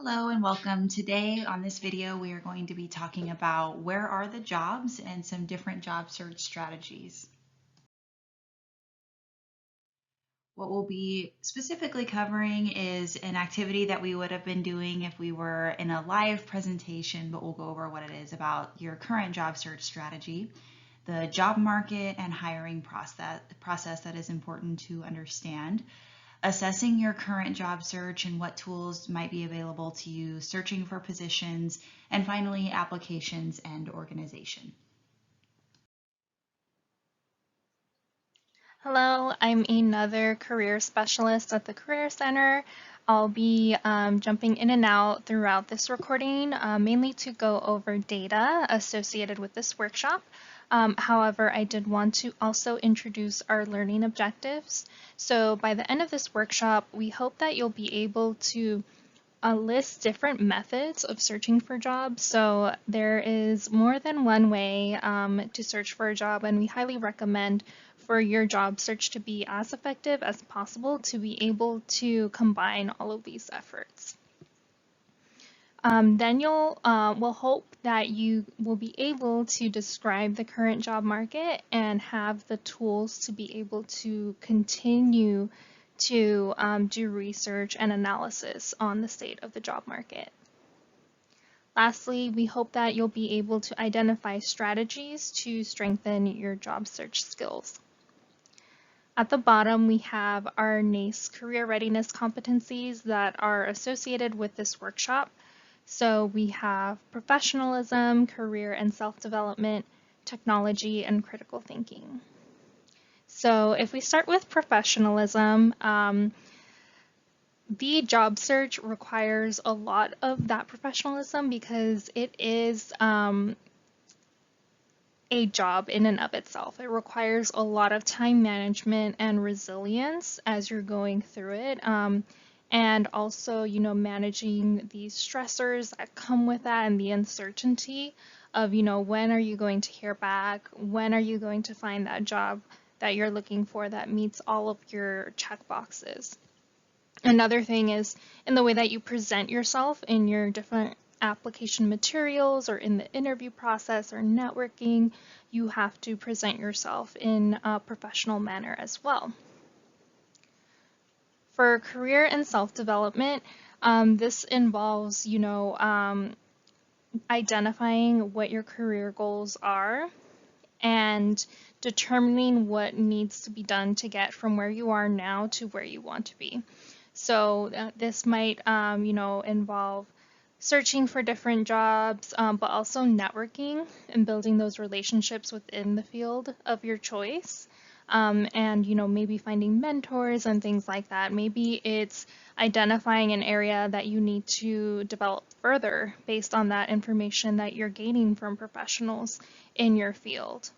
Hello and welcome. Today on this video, we are going to be talking about where are the jobs and some different job search strategies. What we'll be specifically covering is an activity that we would have been doing if we were in a live presentation, but we'll go over what it is about your current job search strategy, the job market and hiring process that is important to understand, assessing your current job search and what tools might be available to you, searching for positions, and finally, applications and organization. Hello, I'm another career specialist at the Career Center. I'll be jumping in and out throughout this recording, mainly to go over data associated with this workshop. However, I did want to also introduce our learning objectives. So by the end of this workshop, we hope that you'll be able to list different methods of searching for jobs. So there is more than one way to search for a job, and we highly recommend for your job search to be as effective as possible to be able to combine all of these efforts. Then we'll hope that you will be able to describe the current job market and have the tools to be able to continue to do research and analysis on the state of the job market. Lastly, we hope that you'll be able to identify strategies to strengthen your job search skills. At the bottom, we have our NACE career readiness competencies that are associated with this workshop. So we have professionalism, career and self-development, technology, and critical thinking. So if we start with professionalism, the job search requires a lot of that professionalism because it is a job in and of itself. It requires a lot of time management and resilience as you're going through it. And also, managing these stressors that come with that and the uncertainty of, when are you going to hear back? When are you going to find that job that you're looking for that meets all of your check boxes? Another thing is in the way that you present yourself in your different application materials or in the interview process or networking, you have to present yourself in a professional manner as well. For career and self-development, this involves, identifying what your career goals are and determining what needs to be done to get from where you are now to where you want to be. So this might, involve searching for different jobs, but also networking and building those relationships within the field of your choice. And maybe finding mentors and things like that. Maybe it's identifying an area that you need to develop further based on that information that you're gaining from professionals in your field.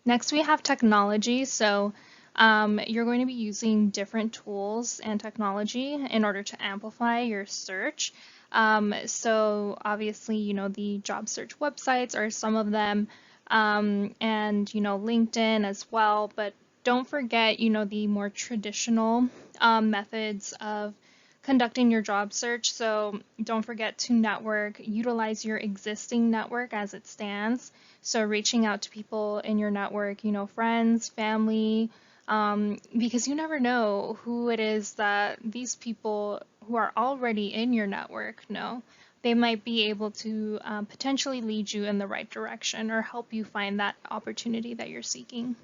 Next, we have technology. So you're going to be using different tools and technology in order to amplify your search. So obviously, the job search websites are some of them, and, LinkedIn as well. But don't forget, the more traditional methods of conducting your job search. So don't forget to network, utilize your existing network as it stands. So reaching out to people in your network, friends, family, because you never know who it is that these people who are already in your network know. They might be able to potentially lead you in the right direction or help you find that opportunity that you're seeking.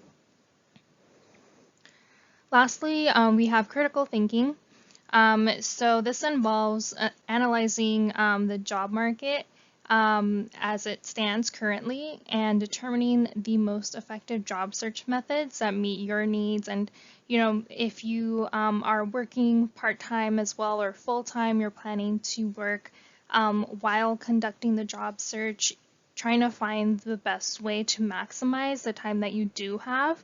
Lastly, we have critical thinking. So this involves analyzing the job market as it stands currently and determining the most effective job search methods that meet your needs. And, if you are working part-time as well or full-time, you're planning to work while conducting the job search, trying to find the best way to maximize the time that you do have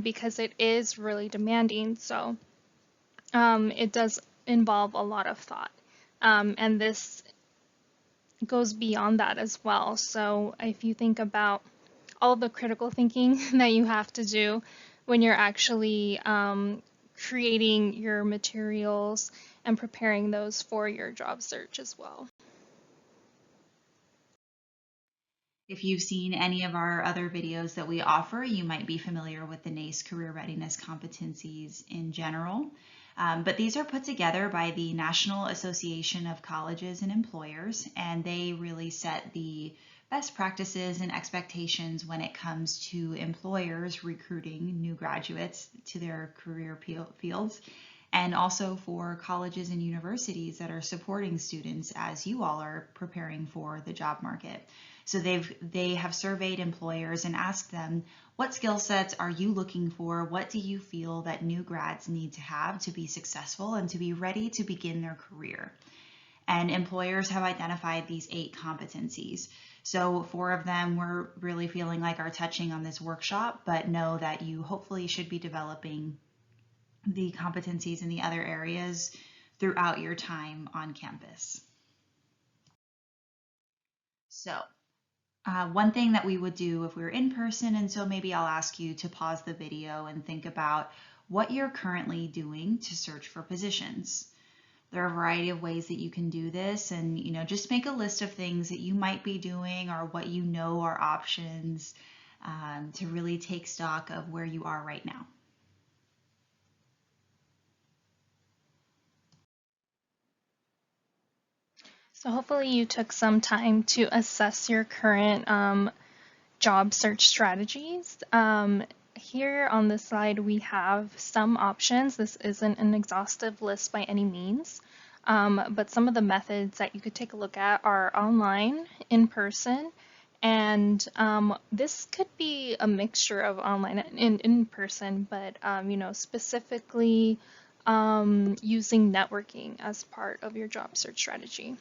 because it is really demanding. So it does involve a lot of thought. And this goes beyond that as well. So if you think about all the critical thinking that you have to do when you're actually creating your materials and preparing those for your job search as well. If you've seen any of our other videos that we offer, you might be familiar with the NACE career readiness competencies in general. But these are put together by the National Association of Colleges and Employers, and they really set the best practices and expectations when it comes to employers recruiting new graduates to their career fields, and also for colleges and universities that are supporting students as you all are preparing for the job market. So they have surveyed employers and asked them, what skill sets are you looking for? What do you feel that new grads need to have to be successful and to be ready to begin their career? And employers have identified these 8 competencies. So 4 of them we're really feeling like are touching on this workshop, but know that you hopefully should be developing the competencies in the other areas throughout your time on campus. So one thing that we would do if we were in person, and so maybe I'll ask you to pause the video and think about what you're currently doing to search for positions. There are a variety of ways that you can do this, and just make a list of things that you might be doing or what you know are options to really take stock of where you are right now. So hopefully you took some time to assess your current job search strategies. Here on this slide, we have some options. This isn't an exhaustive list by any means, but some of the methods that you could take a look at are online, in person, and this could be a mixture of online and in person, but specifically using networking as part of your job search strategy.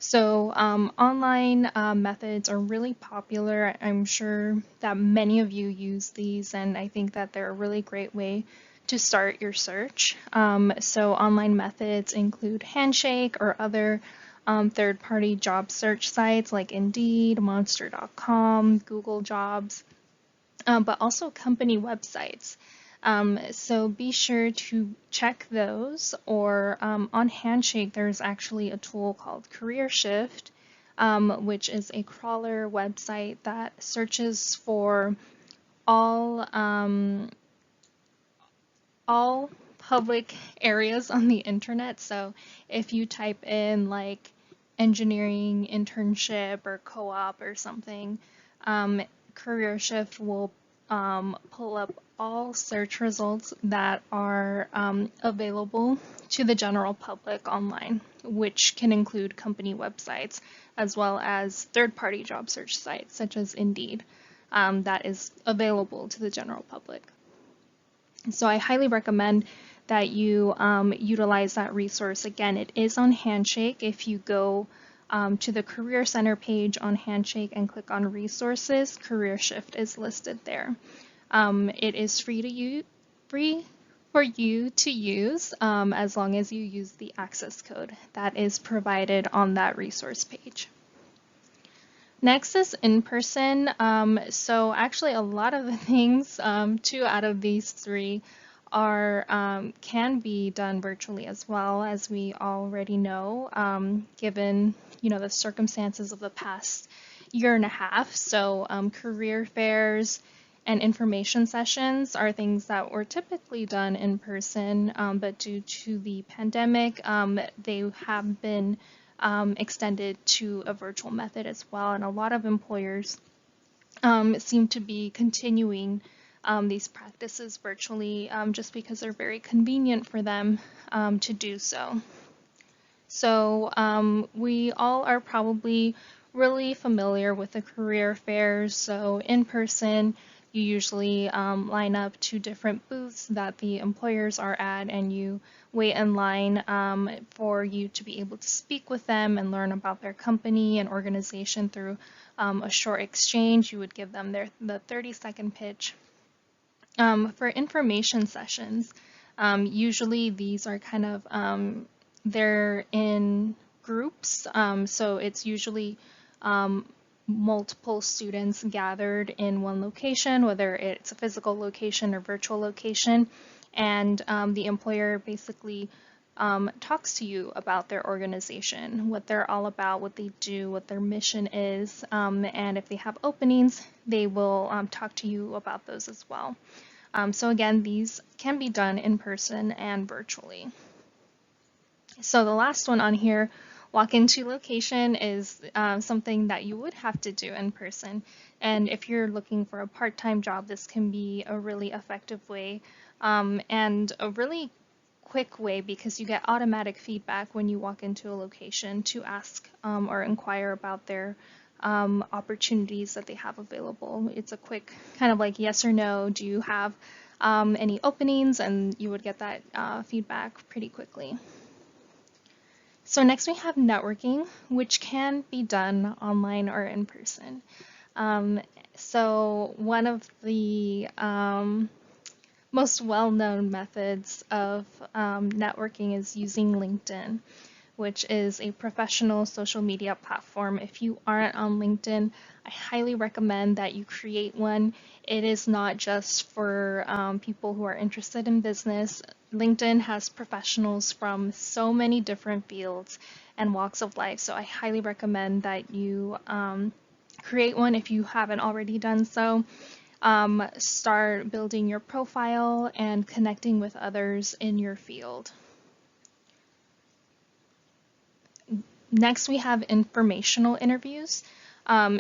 So online methods are really popular. I'm sure that many of you use these, and I think that they're a really great way to start your search. So online methods include Handshake or other third-party job search sites like Indeed, Monster.com, Google Jobs, but also company websites. So be sure to check those, or on Handshake, there's actually a tool called Career Shift, which is a crawler website that searches for all public areas on the internet. So if you type in like engineering internship or co-op or something, Career Shift will pull up all search results that are available to the general public online, which can include company websites as well as third-party job search sites such as Indeed, that is available to the general public. So I highly recommend that you utilize that resource. Again, it is on Handshake. If you go to the Career Center page on Handshake and click on Resources, Career Shift is listed there. It is free for you to use as long as you use the access code that is provided on that resource page. Next is in person. So actually a lot of the things, 2 out of these 3 are can be done virtually as well, as we already know, given the circumstances of the past year and a half. So career fairs and information sessions are things that were typically done in person, but due to the pandemic, they have been extended to a virtual method as well. And a lot of employers seem to be continuing these practices virtually just because they're very convenient for them to do so. So we all are probably really familiar with the career fairs. So in person, you usually line up to different booths that the employers are at, and you wait in line for you to be able to speak with them and learn about their company and organization through a short exchange. You would give them the 30-second pitch. For information sessions, usually these are kind of they're in groups, so it's usually multiple students gathered in one location, whether it's a physical location or virtual location, and the employer basically talks to you about their organization, what they're all about, what they do, what their mission is, and if they have openings, they will talk to you about those as well. So again, these can be done in person and virtually. So the last one on here, walk into location, is something that you would have to do in person. And if you're looking for a part-time job, this can be a really effective way and a really quick way, because you get automatic feedback when you walk into a location to ask or inquire about their opportunities that they have available. It's a quick kind of like yes or no, do you have any openings? And you would get that feedback pretty quickly. So next we have networking, which can be done online or in person. So one of the most well-known methods of networking is using LinkedIn, which is a professional social media platform. If you aren't on LinkedIn, I highly recommend that you create one. It is not just for people who are interested in business. LinkedIn has professionals from so many different fields and walks of life, so I highly recommend that you create one if you haven't already done so. Start building your profile and connecting with others in your field. Next, we have informational interviews.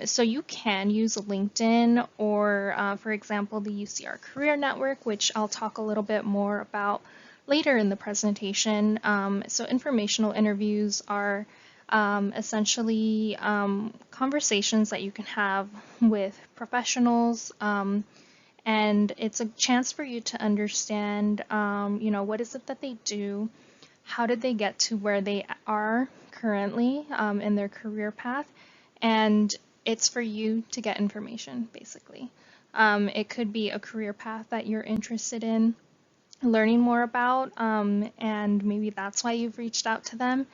So you can use LinkedIn or, for example, the UCR Career Network, which I'll talk a little bit more about later in the presentation. So informational interviews are essentially conversations that you can have with professionals, and it's a chance for you to understand, what is it that they do, how did they get to where they are currently in their career path, and it's for you to get information, basically. It could be a career path that you're interested in learning more about, and maybe that's why you've reached out to them.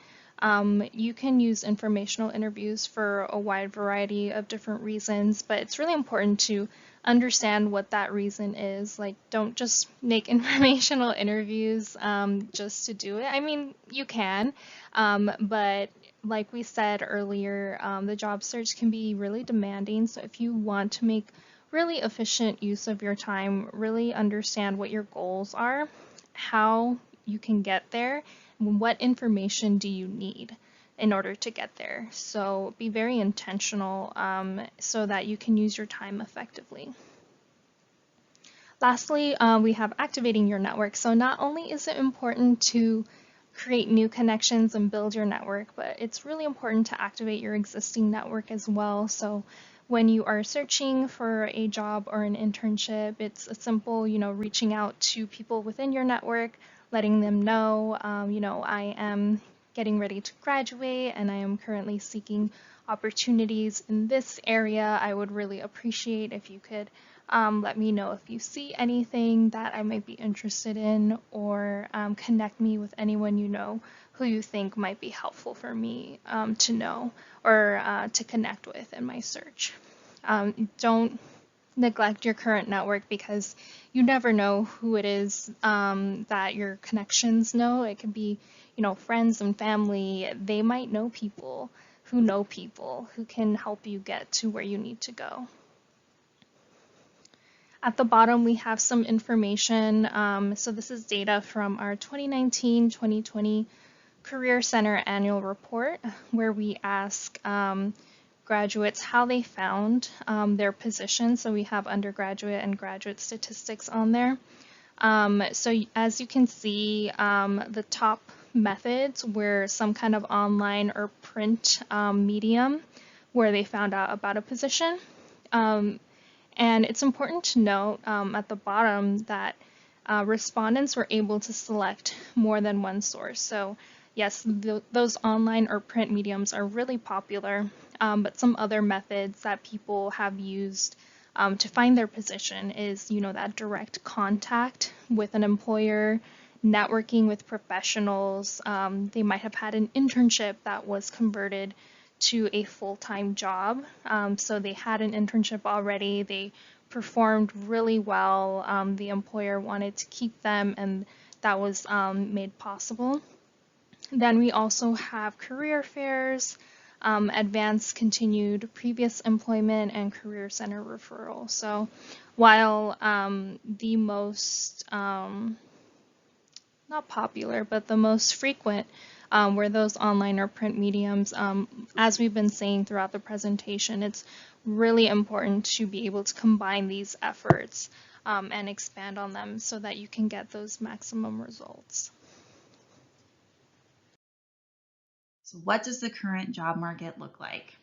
You can use informational interviews for a wide variety of different reasons, but it's really important to understand what that reason is. Like, don't just make informational interviews just to do it. I mean, you can, but like we said earlier, the job search can be really demanding. So if you want to make really efficient use of your time, really understand what your goals are, how you can get there, what information do you need in order to get there. So be very intentional so that you can use your time effectively. Lastly, we have activating your network. So not only is it important to create new connections and build your network, but it's really important to activate your existing network as well. So when you are searching for a job or an internship, it's a simple, reaching out to people within your network, letting them know, I am getting ready to graduate and I am currently seeking opportunities in this area. I would really appreciate if you could let me know if you see anything that I might be interested in, or connect me with anyone you know who you think might be helpful for me to know or to connect with in my search. Don't neglect your current network, because you never know who it is that your connections know. It could be, friends and family. They might know people who can help you get to where you need to go. At the bottom, we have some information. So this is data from our 2019-2020 Career Center Annual Report, where we ask graduates how they found their position. So we have undergraduate and graduate statistics on there. So as you can see, the top methods were some kind of online or print medium where they found out about a position. And it's important to note at the bottom that respondents were able to select more than one source. So yes, those online or print mediums are really popular, but some other methods that people have used to find their position is, that direct contact with an employer, networking with professionals. They might have had an internship that was converted to a full-time job. So they had an internship already. They performed really well. The employer wanted to keep them, and that was made possible. Then we also have career fairs, advanced continued previous employment, and career center referral. So while the most, not popular, but the most frequent were those online or print mediums, as we've been saying throughout the presentation, it's really important to be able to combine these efforts and expand on them so that you can get those maximum results. So what does the current job market look like?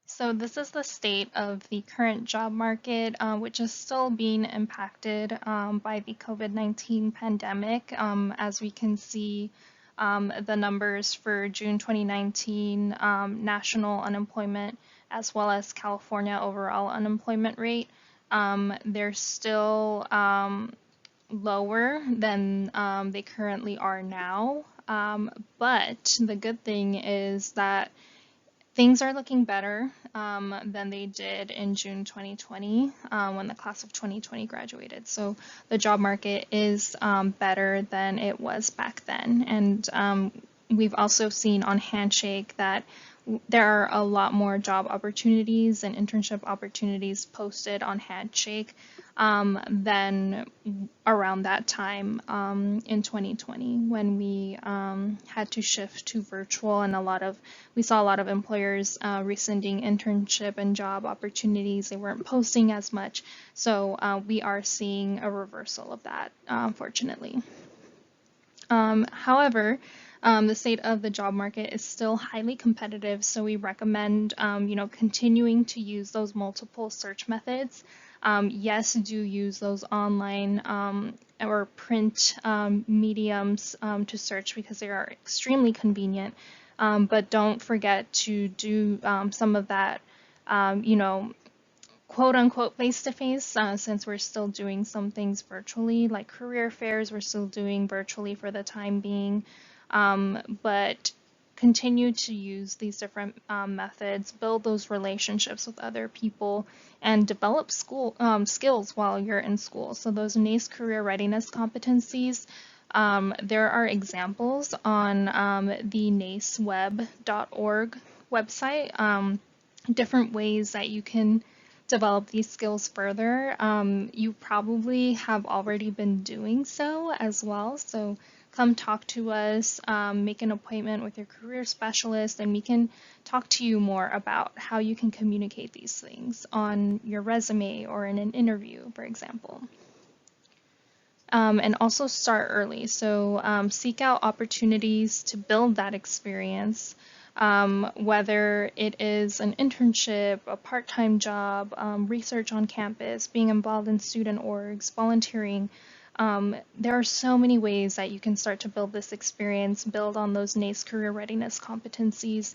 So this is the state of the current job market, which is still being impacted by the COVID-19 pandemic. As we can see, the numbers for June 2019 national unemployment as well as California overall unemployment rate, they're still lower than they currently are now. But the good thing is that things are looking better than they did in June 2020 when the class of 2020 graduated. So the job market is better than it was back then. And we've also seen on Handshake that there are a lot more job opportunities and internship opportunities posted on Handshake than around that time in 2020 when we had to shift to virtual, and we saw a lot of employers rescinding internship and job opportunities. They weren't posting as much, so we are seeing a reversal of that, fortunately. However, the state of the job market is still highly competitive, so we recommend, continuing to use those multiple search methods. Yes, do use those online or print mediums to search because they are extremely convenient, but don't forget to do some of that, quote unquote face to face, since we're still doing some things virtually, like career fairs, we're still doing virtually for the time being. But continue to use these different methods, build those relationships with other people, and develop skills while you're in school. So those NACE career readiness competencies, there are examples on the naceweb.org website, different ways that you can develop these skills further. You probably have already been doing so as well. So come talk to us, make an appointment with your career specialist, and we can talk to you more about how you can communicate these things on your resume or in an interview, for example. And also start early. So seek out opportunities to build that experience, whether it is an internship, a part-time job, research on campus, being involved in student orgs, volunteering. There are so many ways that you can start to build this experience, build on those NACE career readiness competencies,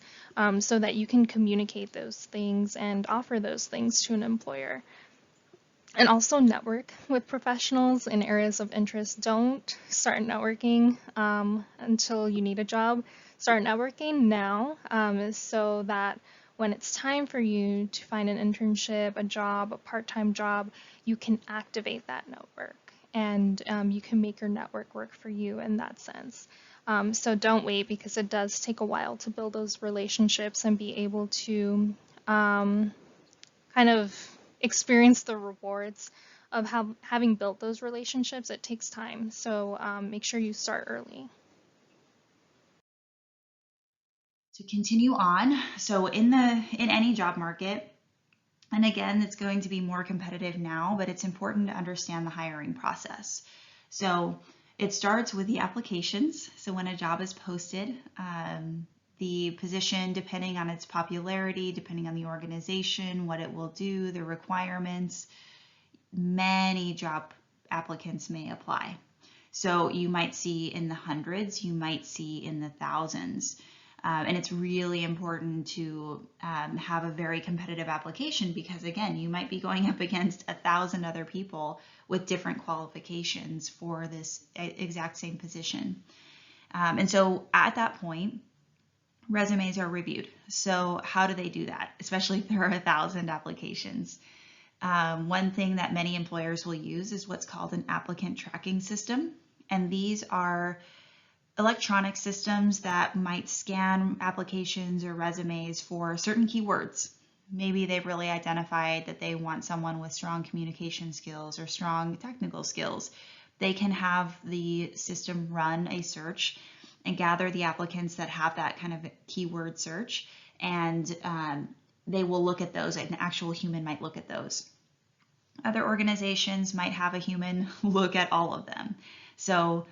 so that you can communicate those things and offer those things to an employer. And also network with professionals in areas of interest. Don't start networking until you need a job. Start networking now, so that when it's time for you to find an internship, a job, a part-time job, you can activate that network, and you can make your network work for you in that sense. So don't wait, because it does take a while to build those relationships and be able to kind of experience the rewards of having built those relationships. It takes time, so make sure you start early. To continue on, so in any job market, and again, it's going to be more competitive now, but it's important to understand the hiring process. So it starts with the applications. So when a job is posted, the position, depending on its popularity, depending on the organization, what it will do, the requirements, many job applicants may apply. So you might see in the hundreds, you might see in the thousands. And it's really important to have a very competitive application, because again, you might be going up against 1,000 other people with different qualifications for this exact same position. And so at that point, resumes are reviewed. So how do they do that, especially if there are 1,000 applications? One thing that many employers will use is what's called an applicant tracking system. And these are electronic systems that might scan applications or resumes for certain keywords. Maybe they've really identified that they want someone with strong communication skills or strong technical skills. They can have the system run a search and gather the applicants that have that kind of keyword search, and they will look at those. An actual human might look at those. Other organizations might have a human look at all of them. So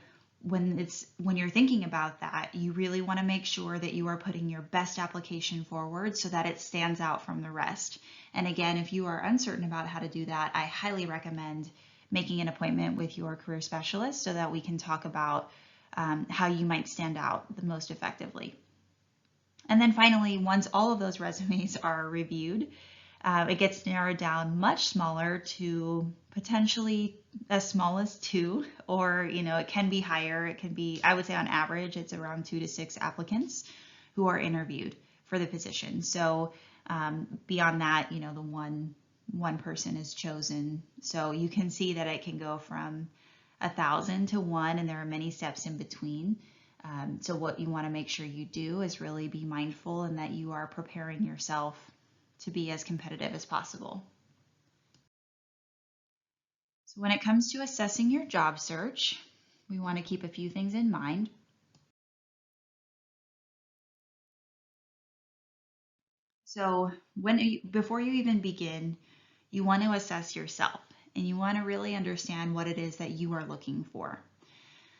when you're thinking about that, you really want to make sure that you are putting your best application forward so that it stands out from the rest. And again, if you are uncertain about how to do that, I highly recommend making an appointment with your career specialist so that we can talk about how you might stand out the most effectively. And then finally, once all of those resumes are reviewed, it gets narrowed down much smaller to potentially as small as 2, or it can be higher. It can be, I would say on average, it's around 2 to 6 applicants who are interviewed for the position. So beyond that, the one person is chosen. So you can see that it can go from 1,000 to 1, and there are many steps in between. So what you want to make sure you do is really be mindful and that you are preparing yourself to be as competitive as possible. So when it comes to assessing your job search, we want to keep a few things in mind. So before you even begin, you want to assess yourself and you want to really understand what it is that you are looking for.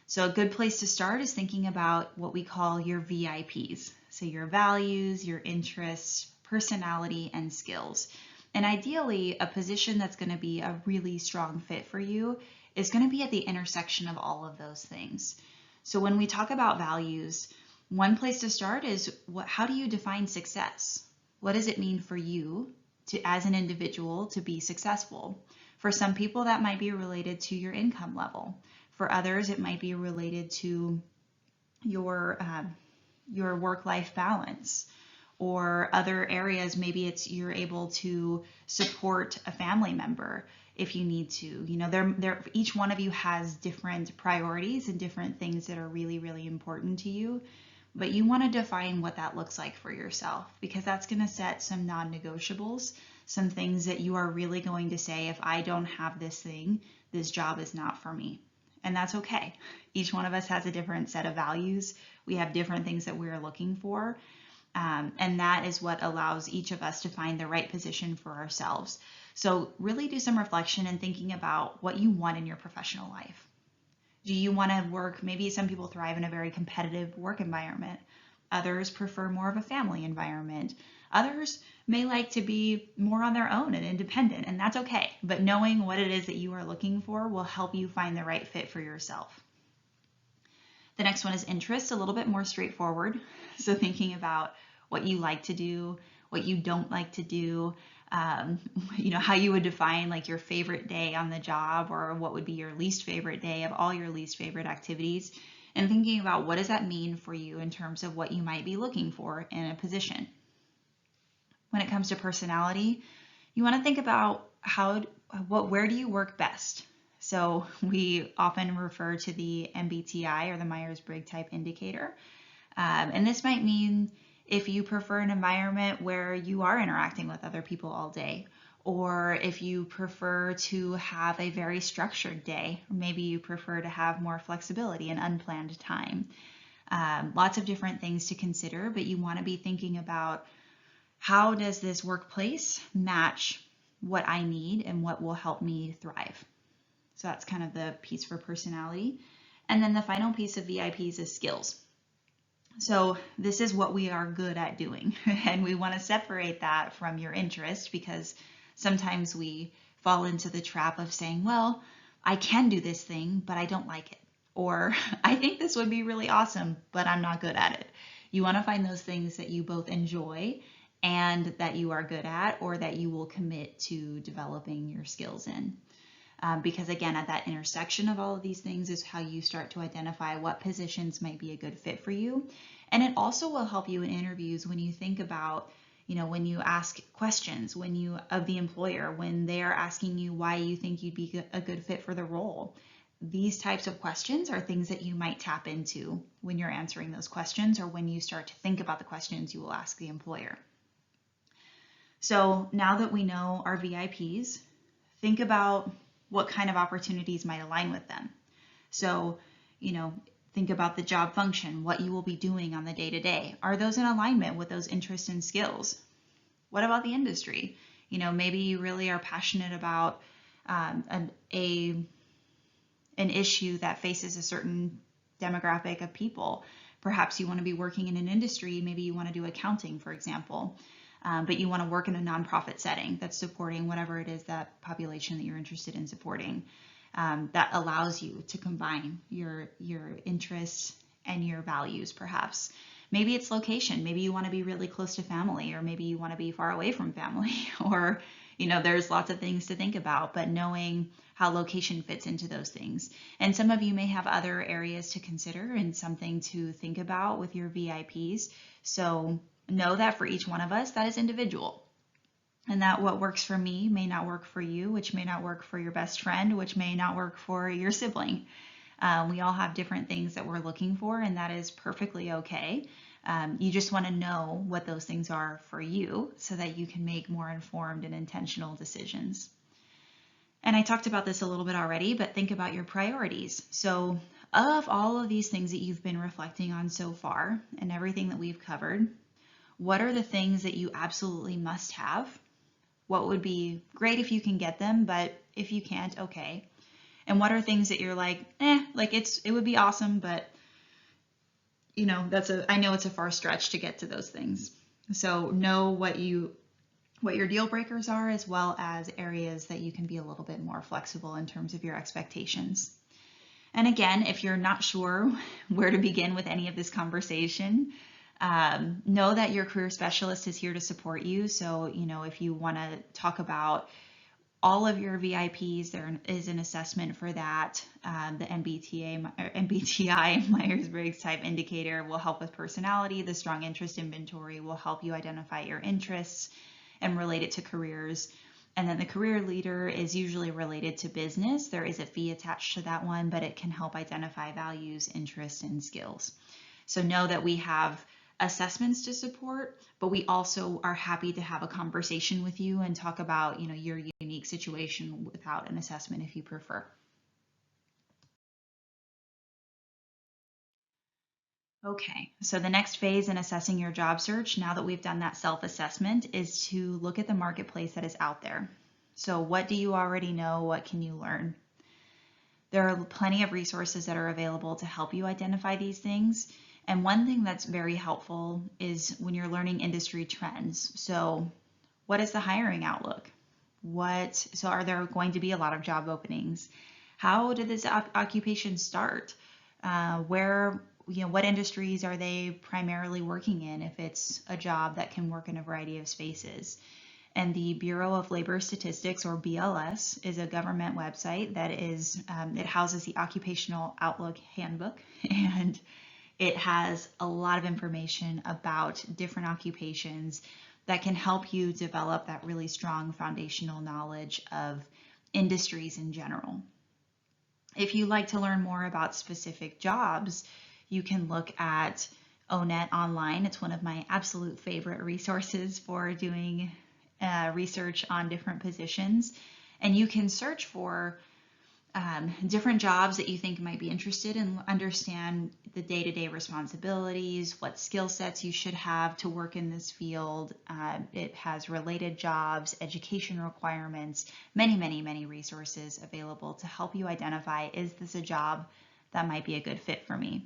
So a good place to start is thinking about what we call your VIPs. So your values, your interests, personality, and skills. And ideally, a position that's going to be a really strong fit for you is going to be at the intersection of all of those things. So when we talk about values, one place to start is how do you define success? What does it mean for you as an individual to be successful? For some people, that might be related to your income level. For others, it might be related to your work-life balance, or other areas. Maybe it's you're able to support a family member if you need to. Each one of you has different priorities and different things that are really, really important to you. But you want to define what that looks like for yourself, because that's going to set some non-negotiables, some things that you are really going to say, if I don't have this thing, this job is not for me. And that's okay. Each one of us has a different set of values. We have different things that we're looking for. And that is what allows each of us to find the right position for ourselves. So really do some reflection and thinking about what you want in your professional life. Do you want to work? Maybe some people thrive in a very competitive work environment. Others prefer more of a family environment. Others may like to be more on their own and independent, and that's okay. But knowing what it is that you are looking for will help you find the right fit for yourself. The next one is interest, a little bit more straightforward. So thinking about what you like to do, what you don't like to do, how you would define like your favorite day on the job, or what would be your least favorite day of all your least favorite activities, and thinking about what does that mean for you in terms of what you might be looking for in a position. When it comes to personality, you want to think about where do you work best? So we often refer to the MBTI, or the Myers-Briggs Type Indicator. And this might mean if you prefer an environment where you are interacting with other people all day, or if you prefer to have a very structured day, or maybe you prefer to have more flexibility and unplanned time. Lots of different things to consider, but you want to be thinking about how does this workplace match what I need and what will help me thrive. So that's kind of the piece for personality. And then the final piece of VIPs is skills. So this is what we are good at doing, and we want to separate that from your interest, because sometimes we fall into the trap of saying, well, I can do this thing, but I don't like it. Or I think this would be really awesome, but I'm not good at it. You want to find those things that you both enjoy and that you are good at, or that you will commit to developing your skills in. Because again, at that intersection of all of these things is how you start to identify what positions might be a good fit for you. And it also will help you in interviews when you think about, when you ask questions, of the employer, when they're asking you why you think you'd be a good fit for the role. These types of questions are things that you might tap into when you're answering those questions, or when you start to think about the questions you will ask the employer. So now that we know our VIPs, think about what kind of opportunities might align with them. So, think about the job function, what you will be doing on the day-to-day. Are those in alignment with those interests and skills? What about the industry? Maybe you really are passionate about an issue that faces a certain demographic of people. Perhaps you want to be working in an industry, maybe you want to do accounting, for example, but you want to work in a nonprofit setting that's supporting whatever it is, that population that you're interested in supporting. That allows you to combine your interests and your values, perhaps. Maybe it's location. Maybe you want to be really close to family, or maybe you want to be far away from family, or, there's lots of things to think about, but knowing how location fits into those things. And some of you may have other areas to consider and something to think about with your VIPs. So know that for each one of us, that is individual. And that what works for me may not work for you, which may not work for your best friend, which may not work for your sibling. We all have different things that we're looking for, and that is perfectly okay. You just want to know what those things are for you so that you can make more informed and intentional decisions. And I talked about this a little bit already, but think about your priorities. So of all of these things that you've been reflecting on so far and everything that we've covered, what are the things that you absolutely must have? What would be great if you can get them, but if you can't, okay. And what are things that you're like, it would be awesome, but I know it's a far stretch to get to those things. So know what your deal breakers are, as well as areas that you can be a little bit more flexible in terms of your expectations. And again, if you're not sure where to begin with any of this conversation, know that your career specialist is here to support you. So, if you want to talk about all of your VIPs, there is an assessment for that. The MBTI Myers-Briggs Type Indicator will help with personality. The Strong Interest Inventory will help you identify your interests and relate it to careers. And then the Career Leader is usually related to business. There is a fee attached to that one, but it can help identify values, interests, and skills. So know that we have assessments to support, but we also are happy to have a conversation with you and talk about, your unique situation without an assessment if you prefer. Okay, so the next phase in assessing your job search, now that we've done that self-assessment, is to look at the marketplace that is out there. So what do you already know? What can you learn? There are plenty of resources that are available to help you identify these things. And one thing that's very helpful is when you're learning industry trends. So what is the hiring outlook? So are there going to be a lot of job openings? How did this occupation start? What industries are they primarily working in, if it's a job that can work in a variety of spaces? And the Bureau of Labor Statistics, or BLS, is a government website that it houses the Occupational Outlook Handbook, and it has a lot of information about different occupations that can help you develop that really strong foundational knowledge of industries in general. If you'd like to learn more about specific jobs, you can look at ONET online. It's one of my absolute favorite resources for doing research on different positions. And you can search for different jobs that you think might be interested in, understand the day-to-day responsibilities, what skill sets you should have to work in this field. It has related jobs, education requirements, many resources available to help you identify, is this a job that might be a good fit for me?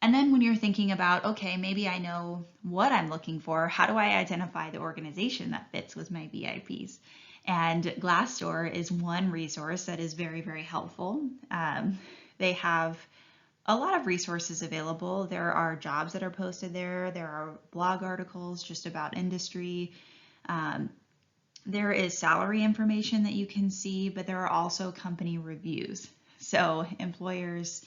And then when you're thinking about, okay, maybe I know what I'm looking for, how do I identify the organization that fits with my VIPs? And Glassdoor is one resource that is very helpful. They have a lot of resources available. There are jobs that are posted there. There are blog articles just about industry. There is salary information that you can see, but there are also company reviews. So employers,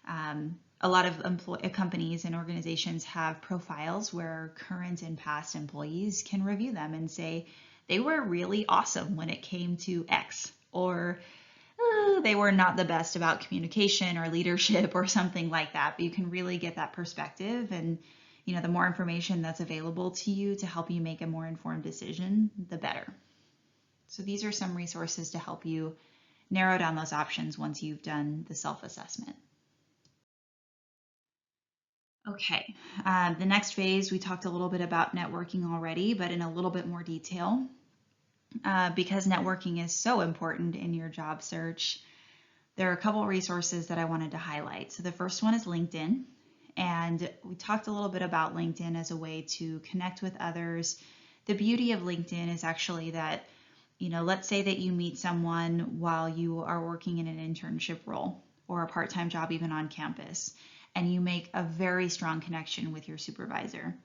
a lot of companies and organizations have profiles where current and past employees can review them and say they were really awesome when it came to X, or they were not the best about communication or leadership or something like that. But you can really get that perspective, and the more information that's available to you to help you make a more informed decision, the better. So these are some resources to help you narrow down those options once you've done the self-assessment. Okay, the next phase, we talked a little bit about networking already, but in a little bit more detail. Because networking is so important in your job search, there are a couple of resources that I wanted to highlight. So the first one is LinkedIn. And we talked a little bit about LinkedIn as a way to connect with others. The beauty of LinkedIn is actually that, let's say that you meet someone while you are working in an internship role or a part-time job even on campus, and you make a very strong connection with your supervisor.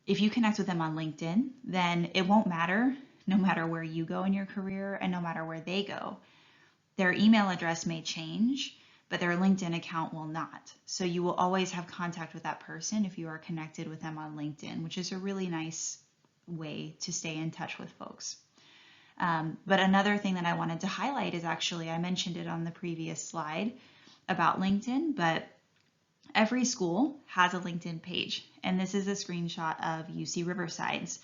If you connect with them on LinkedIn, then it won't matter, no matter where you go in your career and no matter where they go. Their email address may change, but their LinkedIn account will not. So you will always have contact with that person if you are connected with them on LinkedIn, which is a really nice way to stay in touch with folks. But another thing that I wanted to highlight is actually, I mentioned it on the previous slide about LinkedIn, but every school has a LinkedIn page. And this is a screenshot of UC Riverside's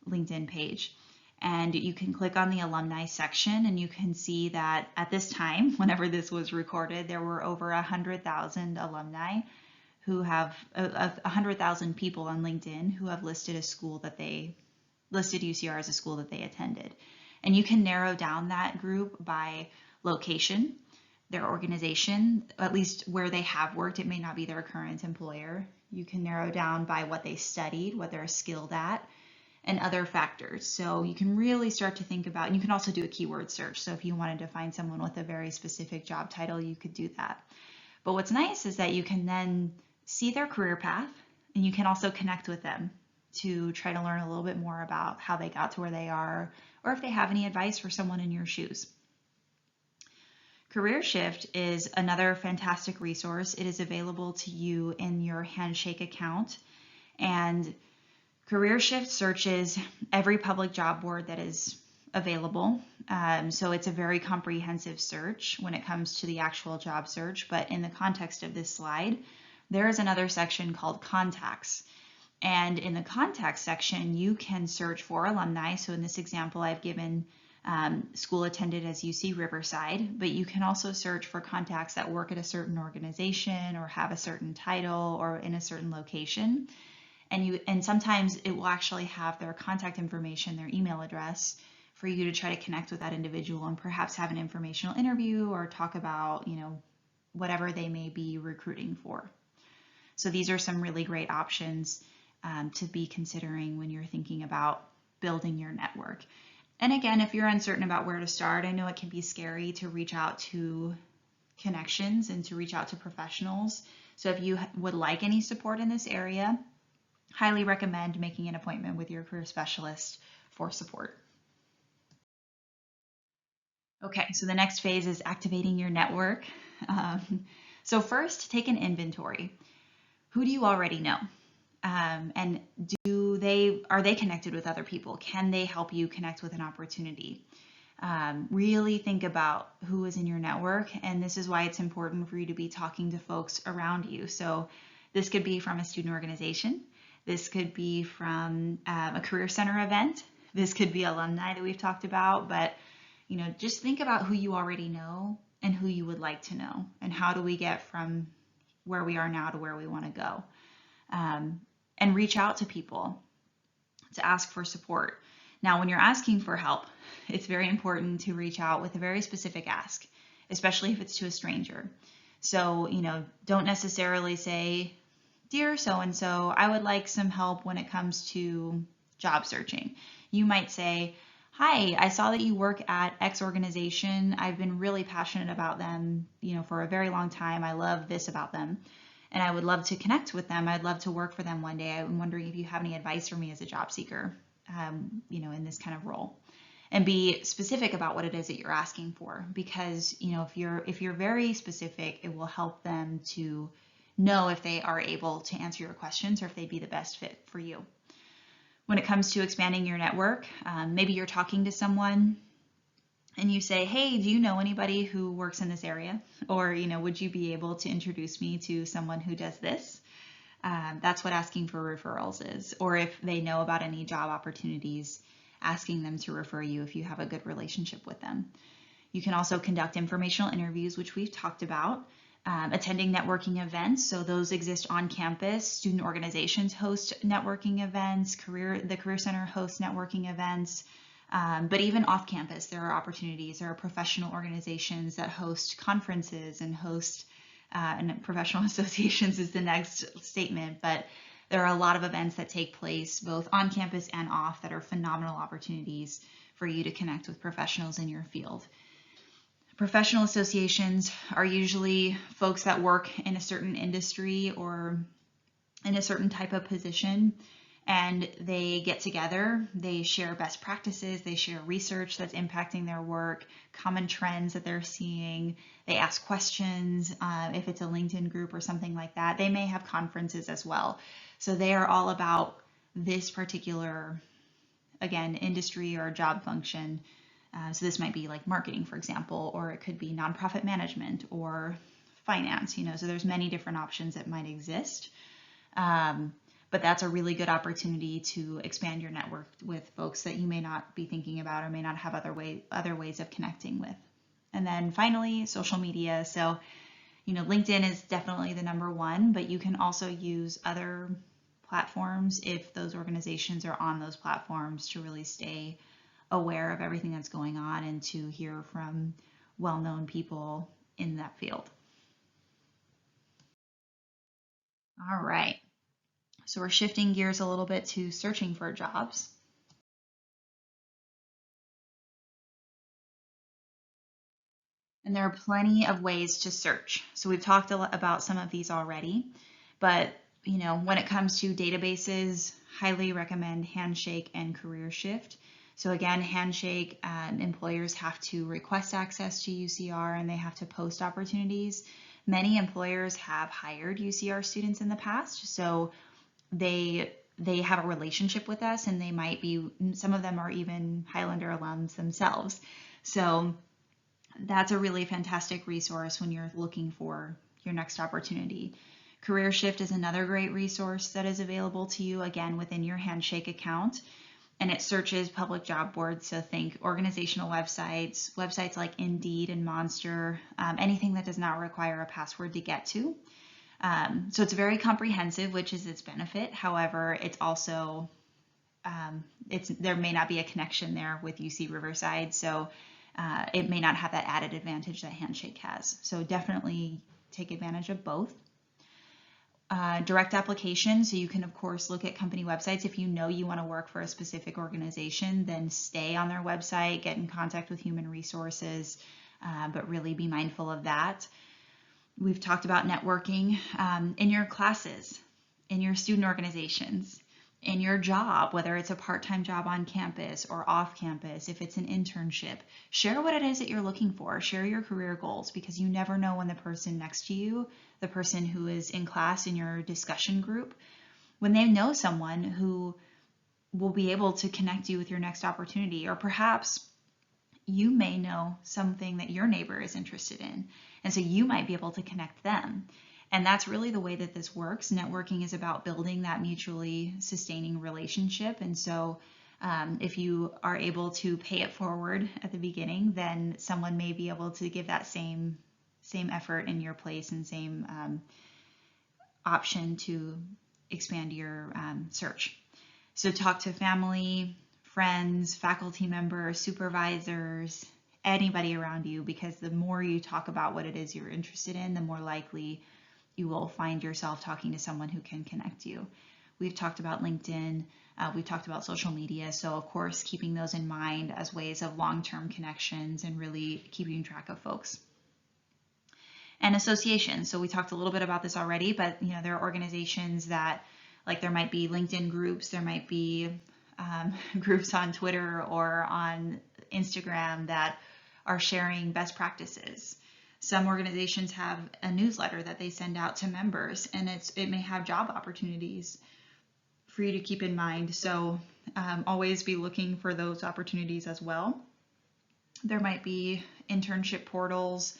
LinkedIn page. And you can click on the alumni section and you can see that at this time, whenever this was recorded, there were over 100,000 alumni who have 100,000 people on LinkedIn who have listed listed UCR as a school that they attended. And you can narrow down that group by location, their organization, at least where they have worked. It may not be their current employer. You can narrow down by what they studied, what they're skilled at, and other factors. So you can really start to think about, and you can also do a keyword search. So if you wanted to find someone with a very specific job title, you could do that. But what's nice is that you can then see their career path, and you can also connect with them to try to learn a little bit more about how they got to where they are, or if they have any advice for someone in your shoes. Career Shift is another fantastic resource. It is available to you in your Handshake account, and Career Shift searches every public job board that is available. So it's a very comprehensive search when it comes to the actual job search. But in the context of this slide, there is another section called Contacts. And in the Contacts section, you can search for alumni. So in this example, I've given school attended as UC Riverside, but you can also search for contacts that work at a certain organization or have a certain title or in a certain location. And sometimes it will actually have their contact information, their email address, for you to try to connect with that individual and perhaps have an informational interview or talk about, whatever they may be recruiting for. So these are some really great options to be considering when you're thinking about building your network. And again, if you're uncertain about where to start, I know it can be scary to reach out to connections and to reach out to professionals. So if you would like any support in this area, highly recommend making an appointment with your career specialist for support. Okay, so the next phase is activating your network. So first, take an inventory. Who do you already know? And are they connected with other people? Can they help you connect with an opportunity? Really think about who is in your network, and this is why it's important for you to be talking to folks around you. So this could be from a student organization. This could be from a career center event. This could be alumni that we've talked about, but just think about who you already know and who you would like to know, and how do we get from where we are now to where we want to go. And reach out to people to ask for support. Now, when you're asking for help, it's very important to reach out with a very specific ask, especially if it's to a stranger. So, don't necessarily say, "Dear so-and-so, I would like some help when it comes to job searching." You might say, "Hi, I saw that you work at X organization. I've been really passionate about them, for a very long time. I love this about them, and I would love to connect with them. I'd love to work for them one day. I'm wondering if you have any advice for me as a job seeker." in this kind of role. And be specific about what it is that you're asking for, because if you're very specific, it will help them to know if they are able to answer your questions or if they'd be the best fit for you. When it comes to expanding your network, maybe you're talking to someone and you say, hey, do you know anybody who works in this area? Or, would you be able to introduce me to someone who does this? That's what asking for referrals is. Or if they know about any job opportunities, asking them to refer you if you have a good relationship with them. You can also conduct informational interviews, which we've talked about. Attending networking events, so those exist on campus. Student organizations host networking events. The Career Center hosts networking events. But even off campus, there are opportunities. There are professional organizations that host conferences and host, and professional associations is the next statement, but there are a lot of events that take place both on campus and off that are phenomenal opportunities for you to connect with professionals in your field. Professional associations are usually folks that work in a certain industry or in a certain type of position, and they get together, they share best practices, they share research that's impacting their work, common trends that they're seeing, they ask questions. If it's a LinkedIn group or something like that, they may have conferences as well. So they are all about this particular, again, industry or job function. So this might be like marketing, for example, or it could be nonprofit management or finance, so there's many different options that might exist. But that's a really good opportunity to expand your network with folks that you may not be thinking about or may not have other ways of connecting with. And then finally, social media. So, LinkedIn is definitely the number one, but you can also use other platforms if those organizations are on those platforms to really stay aware of everything that's going on and to hear from well-known people in that field. All right. So we're shifting gears a little bit to searching for jobs. And there are plenty of ways to search. So we've talked about some of these already, but when it comes to databases, highly recommend Handshake and CareerShift. So again, Handshake, employers have to request access to UCR and they have to post opportunities. Many employers have hired UCR students in the past, so they have a relationship with us, and they might be, some of them are even Highlander alums themselves. So that's a really fantastic resource when you're looking for your next opportunity. CareerShift is another great resource that is available to you, again, within your Handshake account. And it searches public job boards, so think organizational websites like Indeed and Monster, anything that does not require a password to get to. So it's very comprehensive, which is its benefit. However, it's also, there may not be a connection there with UC Riverside, so it may not have that added advantage that Handshake has. So definitely take advantage of both. Direct application, so you can of course look at company websites. If you know you want to work for a specific organization, then stay on their website, get in contact with human resources, but really be mindful of that. We've talked about networking in your classes, in your student organizations, in your job, whether it's a part-time job on campus or off campus, if it's an internship. Share what it is that you're looking for. Share your career goals, because you never know when the person next to you, the person who is in class in your discussion group, when they know someone who will be able to connect you with your next opportunity, or perhaps you may know something that your neighbor is interested in, and so you might be able to connect them. And that's really the way that this works. Networking is about building that mutually sustaining relationship. And so if you are able to pay it forward at the beginning, then someone may be able to give that same effort in your place and same option to expand your search. So talk to family, friends, faculty members, supervisors, anybody around you, because the more you talk about what it is you're interested in, the more likely you will find yourself talking to someone who can connect you. We've talked about LinkedIn, we've talked about social media, so of course keeping those in mind as ways of long-term connections and really keeping track of folks. And associations, so we talked a little bit about this already, but there are organizations that, like, there might be LinkedIn groups, there might be groups on Twitter or on Instagram that are sharing best practices. Some organizations have a newsletter that they send out to members, and it may have job opportunities for you to keep in mind. So always be looking for those opportunities as well. There might be internship portals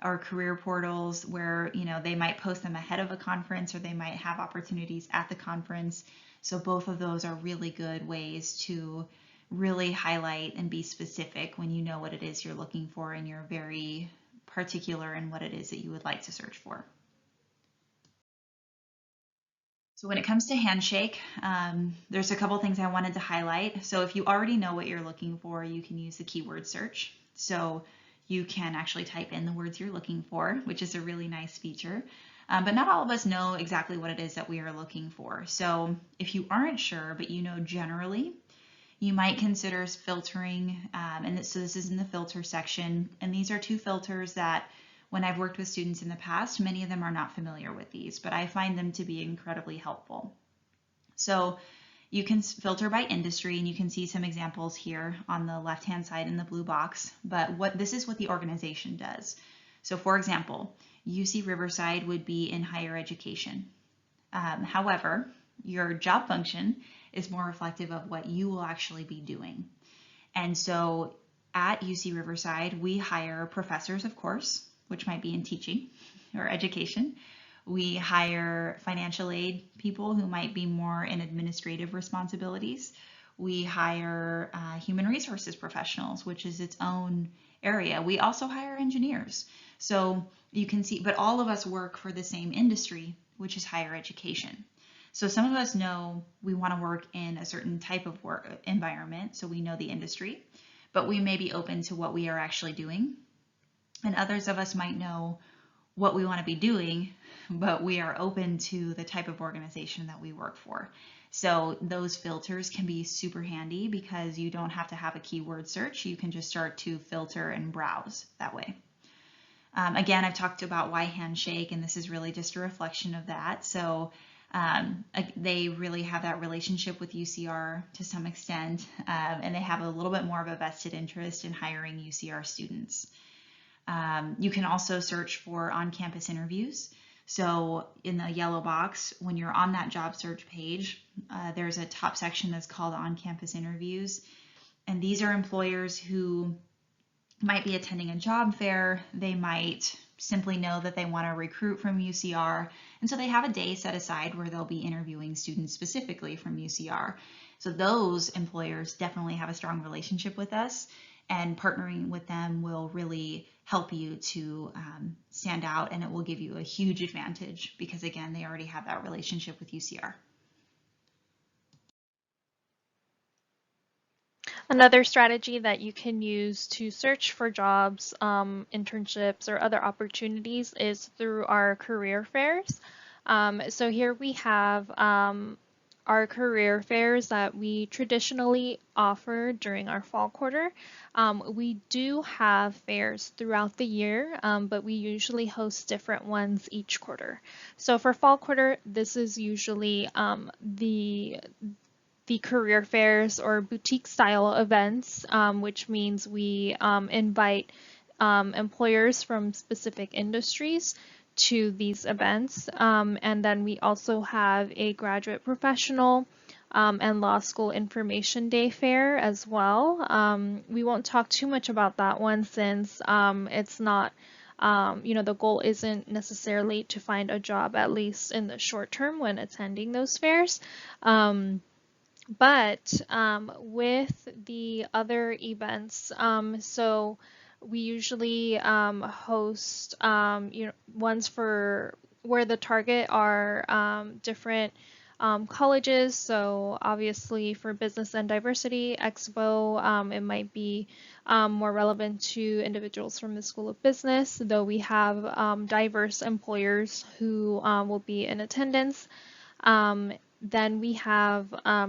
or career portals where they might post them ahead of a conference, or they might have opportunities at the conference. So both of those are really good ways to really highlight and be specific when you know what it is you're looking for and you're very particular in what it is that you would like to search for. So when it comes to Handshake, there's a couple things I wanted to highlight. So if you already know what you're looking for, you can use the keyword search. So you can actually type in the words you're looking for, which is a really nice feature. But not all of us know exactly what it is that we are looking for. So if you aren't sure, but you know generally, you might consider filtering, so this is in the filter section, and these are two filters that when I've worked with students in the past, many of them are not familiar with these, but I find them to be incredibly helpful. So you can filter by industry, and you can see some examples here on the left-hand side in the blue box, but this is what the organization does. So for example, UC Riverside would be in higher education. However, your job function is more reflective of what you will actually be doing. And so at UC Riverside, we hire professors, of course, which might be in teaching or education. We hire financial aid people who might be more in administrative responsibilities. We hire human resources professionals, which is its own area. We also hire engineers. So you can see, but all of us work for the same industry, which is higher education. So some of us know we want to work in a certain type of work environment, so we know the industry, but we may be open to what we are actually doing. And others of us might know what we want to be doing, but we are open to the type of organization that we work for. So those filters can be super handy because you don't have to have a keyword search. You can just start to filter and browse that way. Again, I've talked about why Handshake, and this is really just a reflection of that. So they really have that relationship with UCR to some extent, and they have a little bit more of a vested interest in hiring UCR students. You can also search for on-campus interviews. So in the yellow box, when you're on that job search page, there's a top section that's called on-campus interviews. And these are employers who might be attending a job fair. They might simply know that they want to recruit from UCR. And so they have a day set aside where they'll be interviewing students specifically from UCR. So those employers definitely have a strong relationship with us, and partnering with them will really help you to stand out, and it will give you a huge advantage because, again, they already have that relationship with UCR. Another strategy that you can use to search for jobs, internships, or other opportunities is through our career fairs. So here we have our career fairs that we traditionally offer during our fall quarter. We do have fairs throughout the year, but we usually host different ones each quarter. So for fall quarter, this is usually the career fairs or boutique style events, which means we invite employers from specific industries to these events. And then we also have a graduate professional and law school information day fair as well. We won't talk too much about that one since it's not, the goal isn't necessarily to find a job, at least in the short term when attending those fairs. But with the different events, so we usually host ones for where the target are different colleges. So obviously for Business and Diversity Expo, it might be more relevant to individuals from the School of Business, though we have diverse employers who will be in attendance. Then we have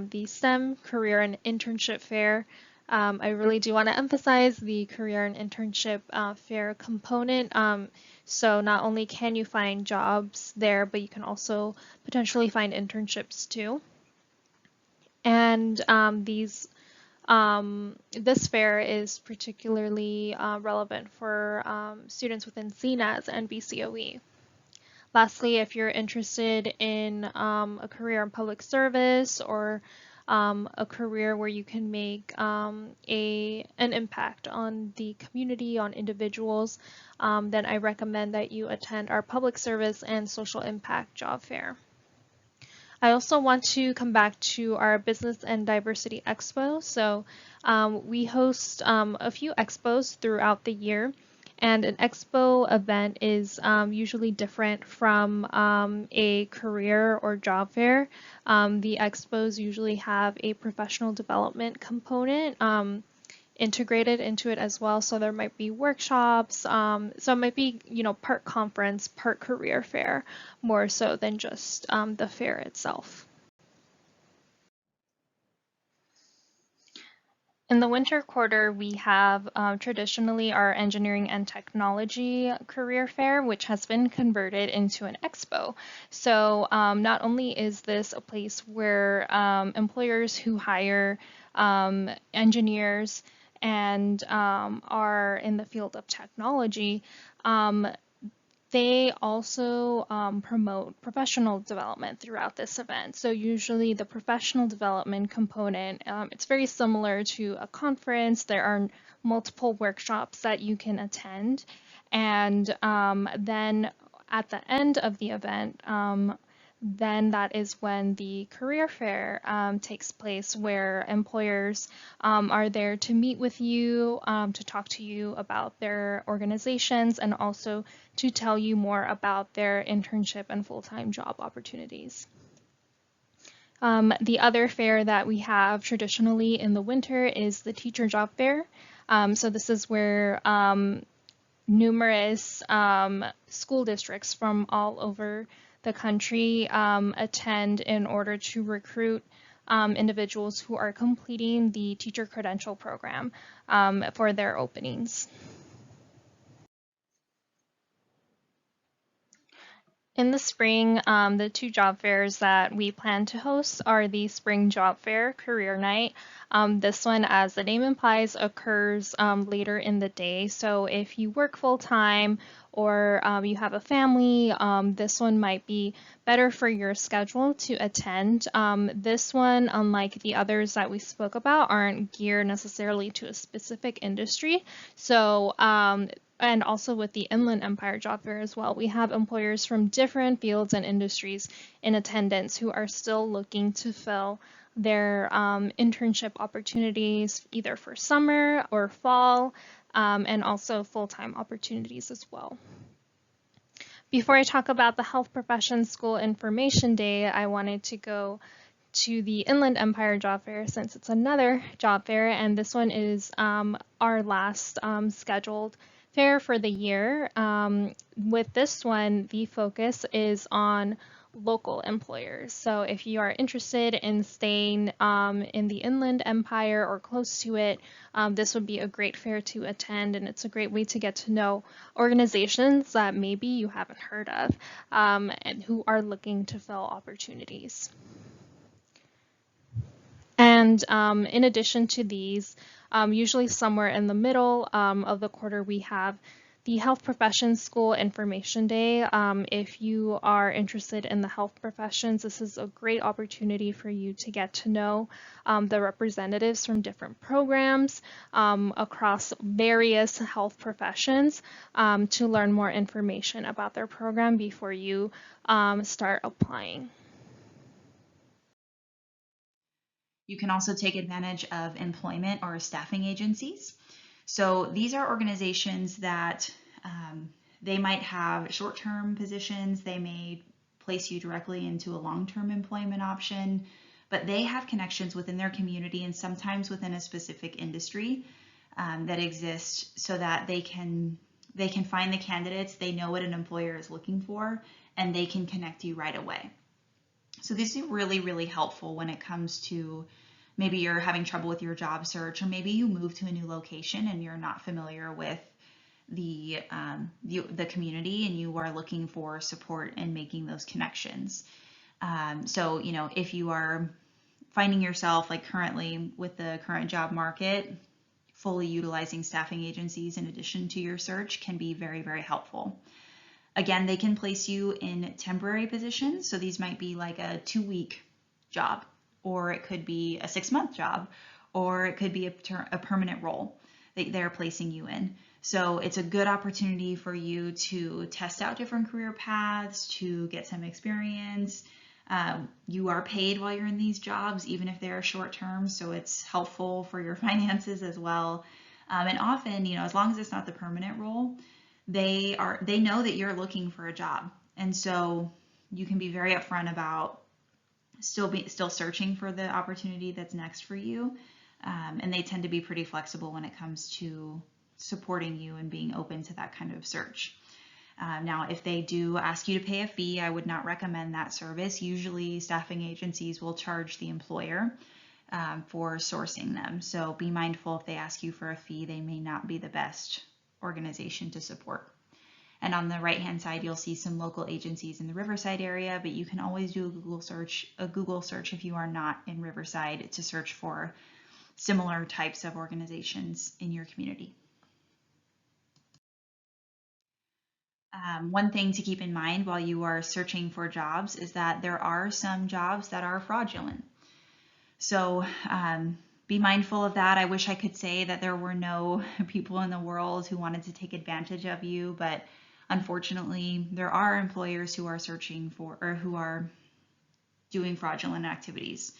the STEM Career and Internship Fair. I really do want to emphasize the Career and Internship Fair component. So not only can you find jobs there, but you can also potentially find internships too. And this fair is particularly relevant for students within CNAS and BCOE. Lastly, if you're interested in a career in public service or a career where you can make an impact on the community, on individuals, then I recommend that you attend our public service and social impact job fair. I also want to come back to our Business and Diversity Expo. So we host a few expos throughout the year, and an expo event is usually different from a career or job fair. The expos usually have a professional development component integrated into it as well. So there might be workshops. So it might be, part conference, part career fair, more so than just the fair itself. In the winter quarter, we have traditionally our engineering and technology career fair, which has been converted into an expo. So not only is this a place where employers who hire engineers and are in the field of technology, they also promote professional development throughout this event. So usually the professional development component, it's very similar to a conference. There are multiple workshops that you can attend. And then at the end of the event, then that is when the career fair takes place, where employers are there to meet with you, to talk to you about their organizations, and also to tell you more about their internship and full-time job opportunities. The other fair that we have traditionally in the winter is the teacher job fair. So this is where numerous school districts from all over the country attend in order to recruit individuals who are completing the teacher credential program for their openings. In the spring, the two job fairs that we plan to host are the Spring Job Fair Career Night. This one, as the name implies, occurs later in the day. So if you work full time or you have a family, this one might be better for your schedule to attend. This one, unlike the others that we spoke about, aren't geared necessarily to a specific industry. So and also with the Inland Empire Job Fair as well, we have employers from different fields and industries in attendance who are still looking to fill their internship opportunities either for summer or fall, and also full-time opportunities as well. Before I talk about the Health Professions School Information Day, I wanted to go to the Inland Empire Job Fair since it's another job fair, and this one is our last scheduled fair for the year. With this one, the focus is on local employers. So if you are interested in staying in the Inland Empire or close to it, this would be a great fair to attend, and it's a great way to get to know organizations that maybe you haven't heard of and who are looking to fill opportunities. And in addition to these, usually somewhere in the middle of the quarter, we have the Health Professions School Information Day. If you are interested in the health professions, this is a great opportunity for you to get to know the representatives from different programs across various health professions to learn more information about their program before you start applying. You can also take advantage of employment or staffing agencies. So these are organizations that they might have short-term positions, they may place you directly into a long-term employment option, but they have connections within their community and sometimes within a specific industry that exists so that they can find the candidates, they know what an employer is looking for, and they can connect you right away. So this is really, really helpful when it comes to maybe you're having trouble with your job search, or maybe you move to a new location and you're not familiar with the community and you are looking for support in making those connections. So, if you are finding yourself like currently with the current job market, fully utilizing staffing agencies in addition to your search can be very, very helpful. Again, they can place you in temporary positions. So these might be like a 2-week job, or it could be a 6-month job, or it could be a permanent role that they're placing you in. So it's a good opportunity for you to test out different career paths, to get some experience. You are paid while you're in these jobs, even if they're short term, so it's helpful for your finances as well. And often, as long as it's not the permanent role, they know that you're looking for a job, and so you can be very upfront about still searching for the opportunity that's next for you. And they tend to be pretty flexible when it comes to supporting you and being open to that kind of search. Now, if they do ask you to pay a fee, I would not recommend that service. Usually staffing agencies will charge the employer for sourcing them. So be mindful if they ask you for a fee, they may not be the best organization to support. And on the right-hand side, you'll see some local agencies in the Riverside area, but you can always do a Google search if you are not in Riverside to search for similar types of organizations in your community. One thing to keep in mind while you are searching for jobs is that there are some jobs that are fraudulent. So be mindful of that. I wish I could say that there were no people in the world who wanted to take advantage of you, but unfortunately, there are employers who are searching for or who are doing fraudulent activities.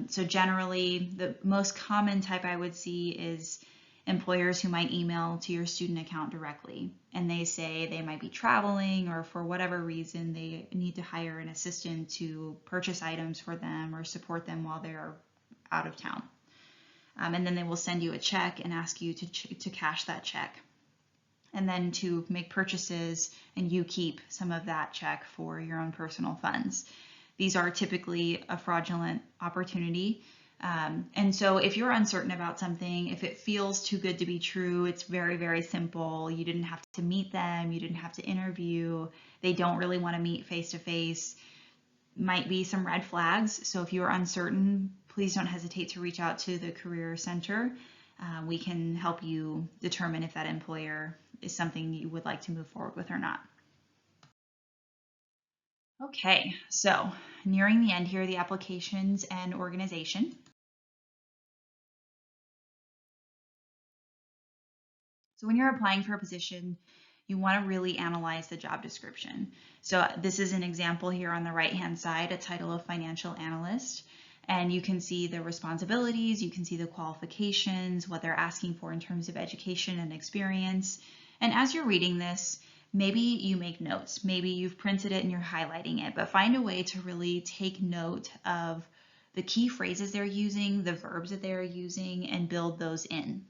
So generally, the most common type I would see is employers who might email to your student account directly, and they say they might be traveling or for whatever reason they need to hire an assistant to purchase items for them or support them while they're out of town. And then they will send you a check and ask you to cash that check, and then to make purchases, and you keep some of that check for your own personal funds. These are typically a fraudulent opportunity. And so if you're uncertain about something, if it feels too good to be true, it's very, very simple. You didn't have to meet them. You didn't have to interview. They don't really want to meet face to face. Might be some red flags. So if you're uncertain, please don't hesitate to reach out to the Career Center. We can help you determine if that employer is something you would like to move forward with or not. Okay, so nearing the end here, the applications and organization. So when you're applying for a position, you want to really analyze the job description. So this is an example here on the right-hand side, a title of financial analyst. And you can see the responsibilities, you can see the qualifications, what they're asking for in terms of education and experience. And as you're reading this, maybe you make notes, maybe you've printed it and you're highlighting it, but find a way to really take note of the key phrases they're using, the verbs that they're using, and build those in.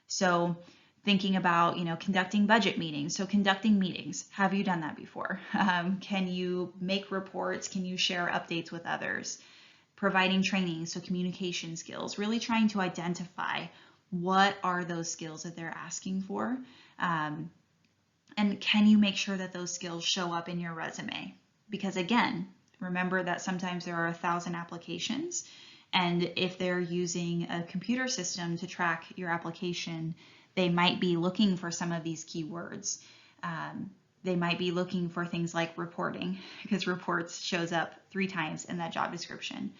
So thinking about, conducting budget meetings. So conducting meetings, have you done that before? Can you make reports? Can you share updates with others? Providing training, so communication skills, really trying to identify what are those skills that they're asking for. And can you make sure that those skills show up in your resume? Because again, remember that sometimes there are 1,000 applications, and if they're using a computer system to track your application, they might be looking for some of these keywords. They might be looking for things like reporting, because reports shows up 3 times in that job description.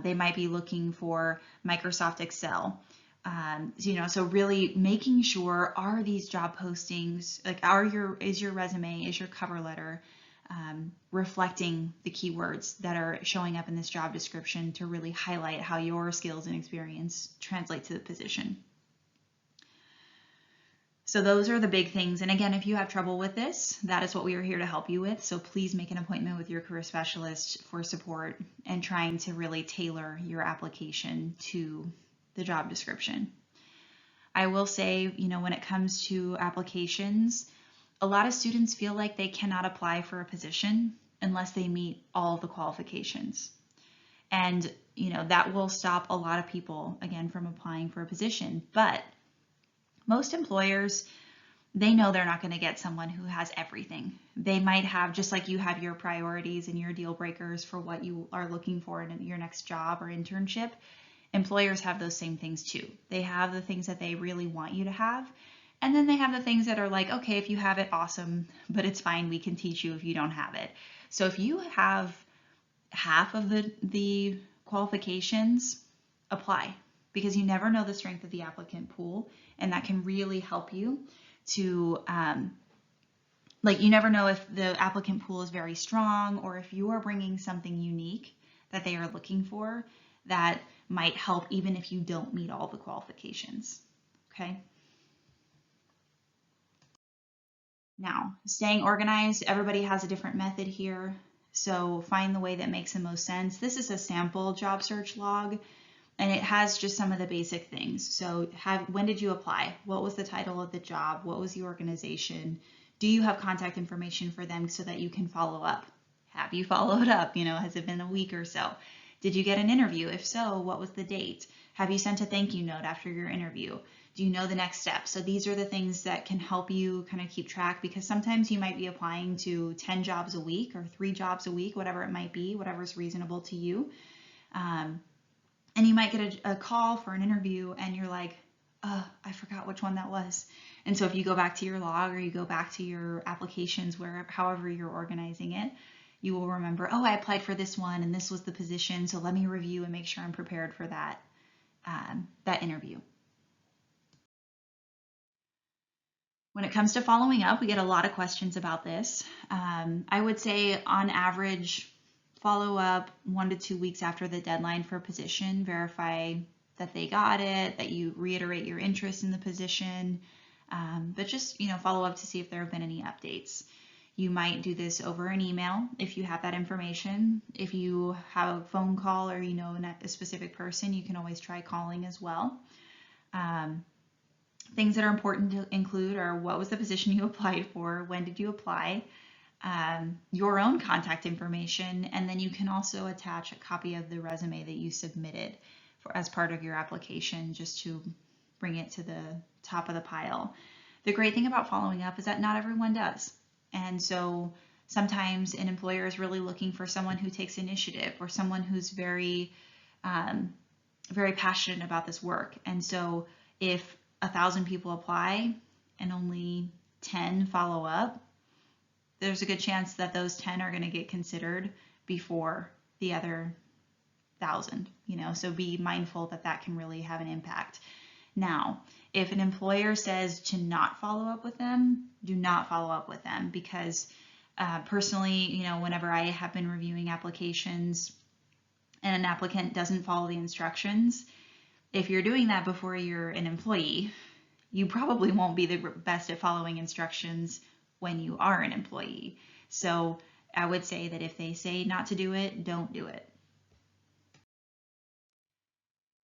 They might be looking for Microsoft Excel. So really making sure, are these job postings, like is your resume, is your cover letter reflecting the keywords that are showing up in this job description to really highlight how your skills and experience translate to the position. So those are the big things. And again, if you have trouble with this, that is what we are here to help you with. So please make an appointment with your career specialist for support and trying to really tailor your application to the job description. I will say, when it comes to applications, a lot of students feel like they cannot apply for a position unless they meet all the qualifications. And, that will stop a lot of people, again, from applying for a position. But most employers, they know they're not going to get someone who has everything. They might have, just like you have your priorities and your deal breakers for what you are looking for in your next job or internship, employers have those same things too. They have the things that they really want you to have. And then they have the things that are like, okay, if you have it, awesome, but it's fine. We can teach you if you don't have it. So if you have half of the qualifications, apply, because you never know the strength of the applicant pool, and that can really help you to like, you never know if the applicant pool is very strong or if you are bringing something unique that they are looking for that might help even if you don't meet all the qualifications. Okay. Now, staying organized, everybody has a different method here. So find the way that makes the most sense. This is a sample job search log, and it has just some of the basic things. So when did you apply? What was the title of the job? What was the organization? Do you have contact information for them so that you can follow up? Have you followed up? Has it been a week or so? Did you get an interview? If so, what was the date? Have you sent a thank you note after your interview? Do you know the next step? So these are the things that can help you kind of keep track, because sometimes you might be applying to 10 jobs a week or 3 jobs a week, whatever it might be, whatever's reasonable to you. And you might get a call for an interview and you're like, I forgot which one that was. And so if you go back to your log or you go back to your applications, however you're organizing it, you will remember, oh, I applied for this one and this was the position. So let me review and make sure I'm prepared for that interview. When it comes to following up, we get a lot of questions about this. I would say on average, follow up 1 to 2 weeks after the deadline for a position, verify that they got it, that you reiterate your interest in the position, but just follow up to see if there have been any updates. You might do this over an email if you have that information. If you have a phone call or a specific person, you can always try calling as well. Things that are important to include are what was the position you applied for, when did you apply, your own contact information, and then you can also attach a copy of the resume that you submitted as part of your application, just to bring it to the top of the pile. The great thing about following up is that not everyone does. And so sometimes an employer is really looking for someone who takes initiative or someone who's very, very passionate about this work. And so if 1,000 people apply and only 10 follow up, there's a good chance that those 10 are going to get considered before the other 1,000, so be mindful that that can really have an impact. Now, if an employer says to not follow up with them, do not follow up with them, because personally, whenever I have been reviewing applications and an applicant doesn't follow the instructions, if you're doing that before you're an employee, you probably won't be the best at following instructions when you are an employee. So I would say that if they say not to do it, don't do it.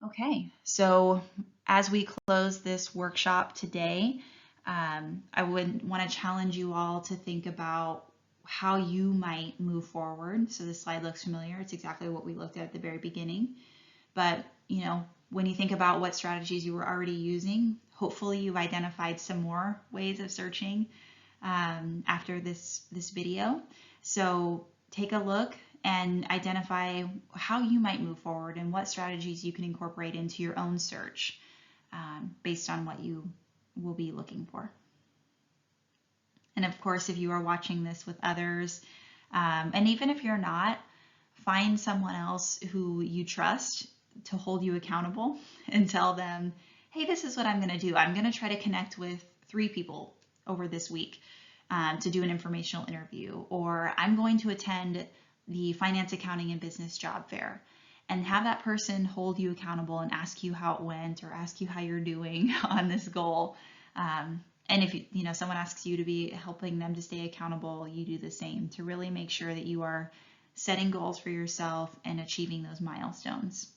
Okay, so as we close this workshop today, I would want to challenge you all to think about how you might move forward. So this slide looks familiar. It's exactly what we looked at the very beginning. But, when you think about what strategies you were already using, hopefully you've identified some more ways of searching after this video. So take a look and identify how you might move forward and what strategies you can incorporate into your own search based on what you will be looking for. And of course, if you are watching this with others, and even if you're not, find someone else who you trust to hold you accountable and tell them, hey, this is what I'm going to do. I'm going to try to connect with 3 people over this week to do an informational interview, or I'm going to attend the finance, accounting, and business job fair, and have that person hold you accountable and ask you how it went or ask you how you're doing on this goal. And if someone asks you to be helping them to stay accountable, you do the same to really make sure that you are setting goals for yourself and achieving those milestones.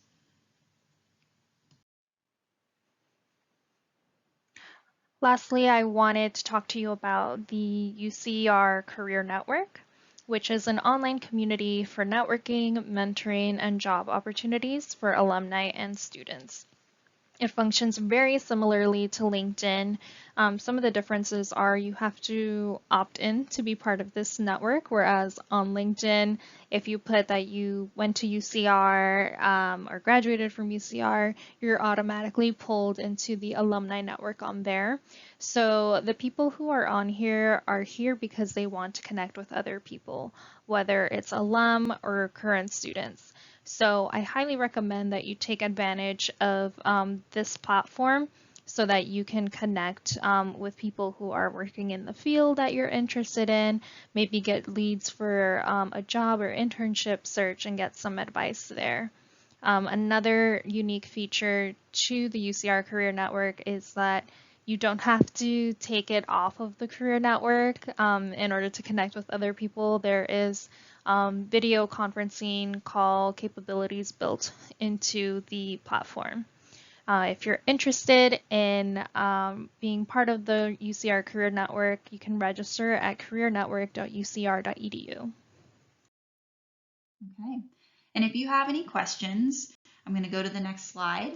Lastly, I wanted to talk to you about the UCR Career Network, which is an online community for networking, mentoring, and job opportunities for alumni and students. It functions very similarly to LinkedIn. Some of the differences are you have to opt in to be part of this network, whereas on LinkedIn, if you put that you went to UCR or graduated from UCR, you're automatically pulled into the alumni network on there. So the people who are here because they want to connect with other people, whether it's alum or current students. So I highly recommend that you take advantage of this platform so that you can connect with people who are working in the field that you're interested in, maybe get leads for a job or internship search and get some advice there. Another unique feature to the UCR Career Network is that you don't have to take it off of the Career Network in order to connect with other people. There is video conferencing call capabilities built into the platform. If you're interested in being part of the UCR Career Network, you can register at careernetwork.ucr.edu. Okay. And if you have any questions, I'm going to go to the next slide.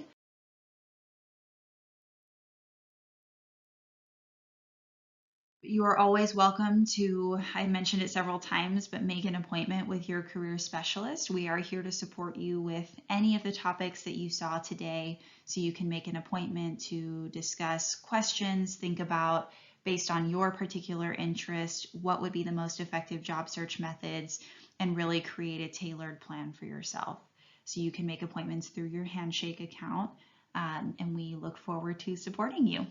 You are always welcome to, I mentioned it several times, but make an appointment with your career specialist. We are here to support you with any of the topics that you saw today, so you can make an appointment to discuss questions, think about, based on your particular interest, what would be the most effective job search methods, and really create a tailored plan for yourself. So you can make appointments through your Handshake account, and we look forward to supporting you.